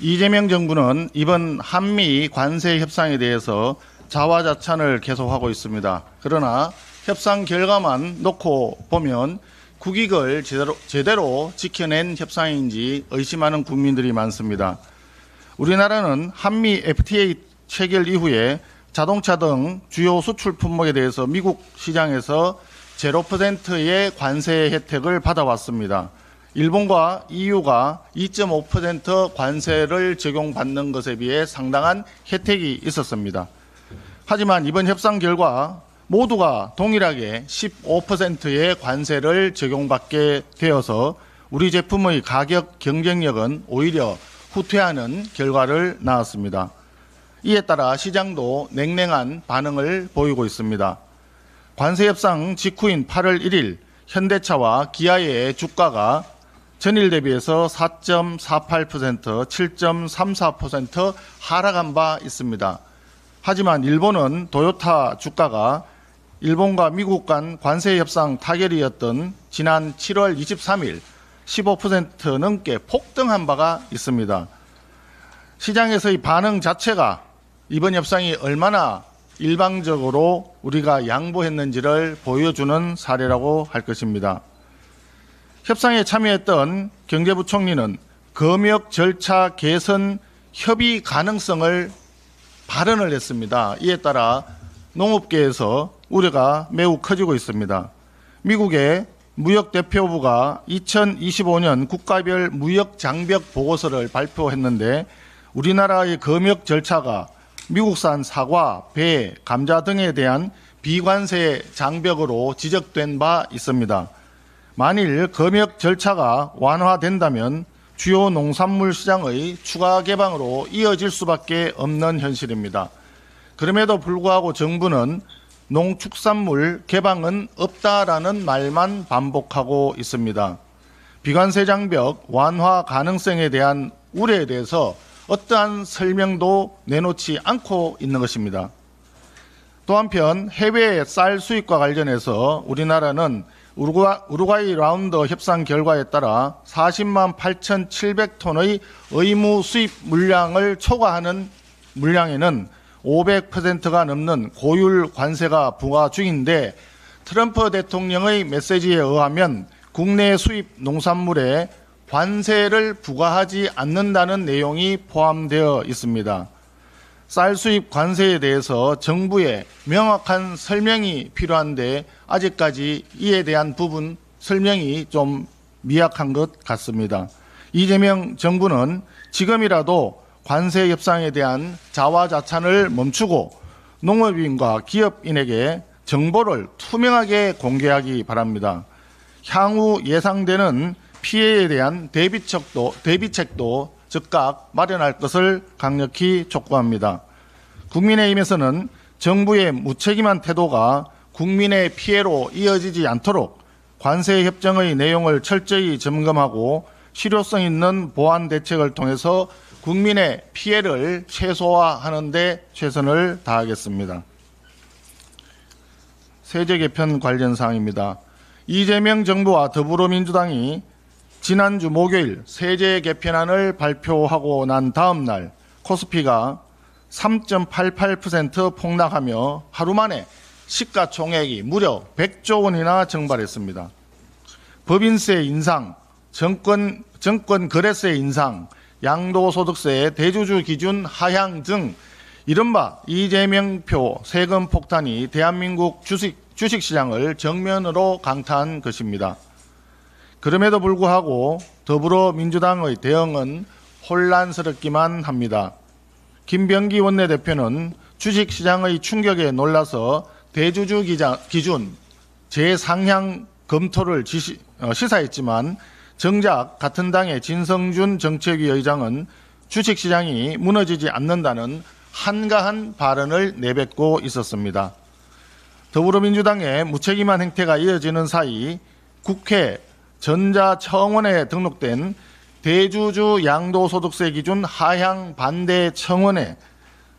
이재명 정부는 이번 한미 관세 협상에 대해서 자화자찬을 계속하고 있습니다. 그러나 협상 결과만 놓고 보면 국익을 제대로 지켜낸 협상인지 의심하는 국민들이 많습니다. 우리나라는 한미 FTA 체결 이후에 자동차 등 주요 수출 품목에 대해서 미국 시장에서 0%의 관세 혜택을 받아왔습니다. 일본과 EU가 2.5% 관세를 적용받는 것에 비해 상당한 혜택이 있었습니다. 하지만 이번 협상 결과 모두가 동일하게 15%의 관세를 적용받게 되어서 우리 제품의 가격 경쟁력은 오히려 후퇴하는 결과를 낳았습니다. 이에 따라 시장도 냉랭한 반응을 보이고 있습니다. 관세 협상 직후인 8월 1일 현대차와 기아의 주가가 전일 대비해서 4.48%, 7.34% 하락한 바 있습니다. 하지만 일본은 도요타 주가가 일본과 미국 간 관세 협상 타결이었던 지난 7월 23일 15% 넘게 폭등한 바가 있습니다. 시장에서의 반응 자체가 이번 협상이 얼마나 일방적으로 우리가 양보했는지를 보여주는 사례라고 할 것입니다. 협상에 참여했던 경제부총리는 검역 절차 개선 협의 가능성을 발언을 했습니다. 이에 따라 농업계에서 우려가 매우 커지고 있습니다. 미국의 무역대표부가 2025년 국가별 무역장벽 보고서를 발표했는데 우리나라의 검역 절차가 미국산 사과, 배, 감자 등에 대한 비관세 장벽으로 지적된 바 있습니다. 만일 검역 절차가 완화된다면 주요 농산물 시장의 추가 개방으로 이어질 수밖에 없는 현실입니다. 그럼에도 불구하고 정부는 농축산물 개방은 없다라는 말만 반복하고 있습니다. 비관세 장벽 완화 가능성에 대한 우려에 대해서 어떠한 설명도 내놓지 않고 있는 것입니다. 또 한편 해외 쌀 수입과 관련해서 우리나라는 우루과이 라운드 협상 결과에 따라 40만 8,700톤의 의무 수입 물량을 초과하는 물량에는 500%가 넘는 고율 관세가 부과 중인데 트럼프 대통령의 메시지에 의하면 국내 수입 농산물에 관세를 부과하지 않는다는 내용이 포함되어 있습니다. 쌀 수입 관세에 대해서 정부의 명확한 설명이 필요한데 아직까지 이에 대한 부분 설명이 좀 미약한 것 같습니다. 이재명 정부는 지금이라도 관세 협상에 대한 자화자찬을 멈추고 농업인과 기업인에게 정보를 투명하게 공개하기 바랍니다. 향후 예상되는 피해에 대한 대비책도 즉각 마련할 것을 강력히 촉구합니다. 국민의힘에서는 정부의 무책임한 태도가 국민의 피해로 이어지지 않도록 관세 협정의 내용을 철저히 점검하고 실효성 있는 보완 대책을 통해서 국민의 피해를 최소화하는 데 최선을 다하겠습니다. 세제 개편 관련 사항입니다. 이재명 정부와 더불어민주당이 지난주 목요일 세제 개편안을 발표하고 난 다음 날 코스피가 3.88% 폭락하며 하루 만에 시가총액이 무려 100조 원이나 증발했습니다. 법인세 인상, 정권거래세 인상, 양도소득세 대주주 기준 하향 등 이른바 이재명표 세금 폭탄이 대한민국 주식시장을 정면으로 강타한 것입니다. 그럼에도 불구하고 더불어민주당의 대응은 혼란스럽기만 합니다. 김병기 원내대표는 주식시장의 충격에 놀라서 대주주 기준 재상향 검토를 시사했지만 정작 같은 당의 진성준 정책위 의장은 주식시장이 무너지지 않는다는 한가한 발언을 내뱉고 있었습니다. 더불어민주당의 무책임한 행태가 이어지는 사이 국회 전자청원에 등록된 대주주 양도소득세 기준 하향 반대 청원에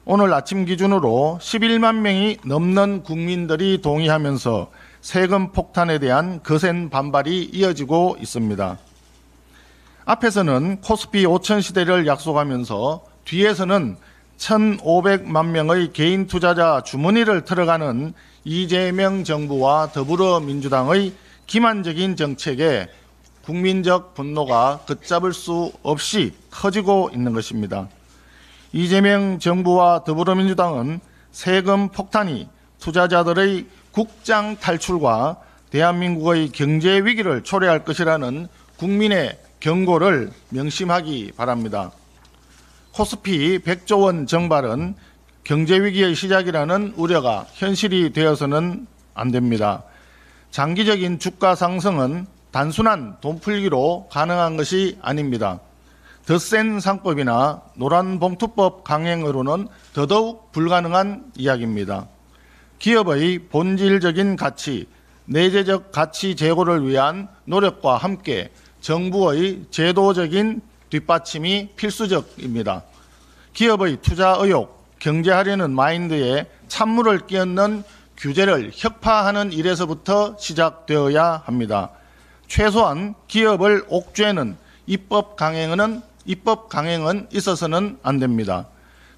오늘 아침 기준으로 11만 명이 넘는 국민들이 동의하면서 세금 폭탄에 대한 거센 반발이 이어지고 있습니다. 앞에서는 코스피 5천 시대를 약속하면서 뒤에서는 1,500만 명의 개인 투자자 주머니를 틀어가는 이재명 정부와 더불어민주당의 기만적인 정책에 국민적 분노가 걷잡을 수 없이 커지고 있는 것입니다. 이재명 정부와 더불어민주당은 세금 폭탄이 투자자들의 국장 탈출과 대한민국의 경제 위기를 초래할 것이라는 국민의 경고를 명심하기 바랍니다. 코스피 100조 원 정발은 경제 위기의 시작이라는 우려가 현실이 되어서는 안 됩니다. 장기적인 주가 상승은 단순한 돈풀기로 가능한 것이 아닙니다. 더 센 상법이나 노란봉투법 강행으로는 더더욱 불가능한 이야기입니다. 기업의 본질적인 가치, 내재적 가치 제고를 위한 노력과 함께 정부의 제도적인 뒷받침이 필수적입니다. 기업의 투자 의욕, 경제하려는 마인드에 찬물을 끼얹는 규제를 혁파하는 일에서부터 시작되어야 합니다. 최소한 기업을 옥죄는 입법 강행은 있어서는 안 됩니다.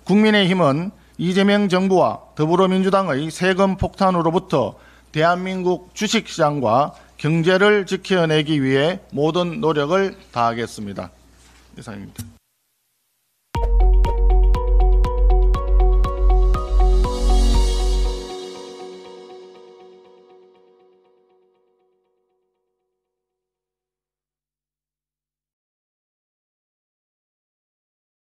국민의힘은 이재명 정부와 더불어민주당의 세금 폭탄으로부터 대한민국 주식시장과 경제를 지켜내기 위해 모든 노력을 다하겠습니다. 이상입니다.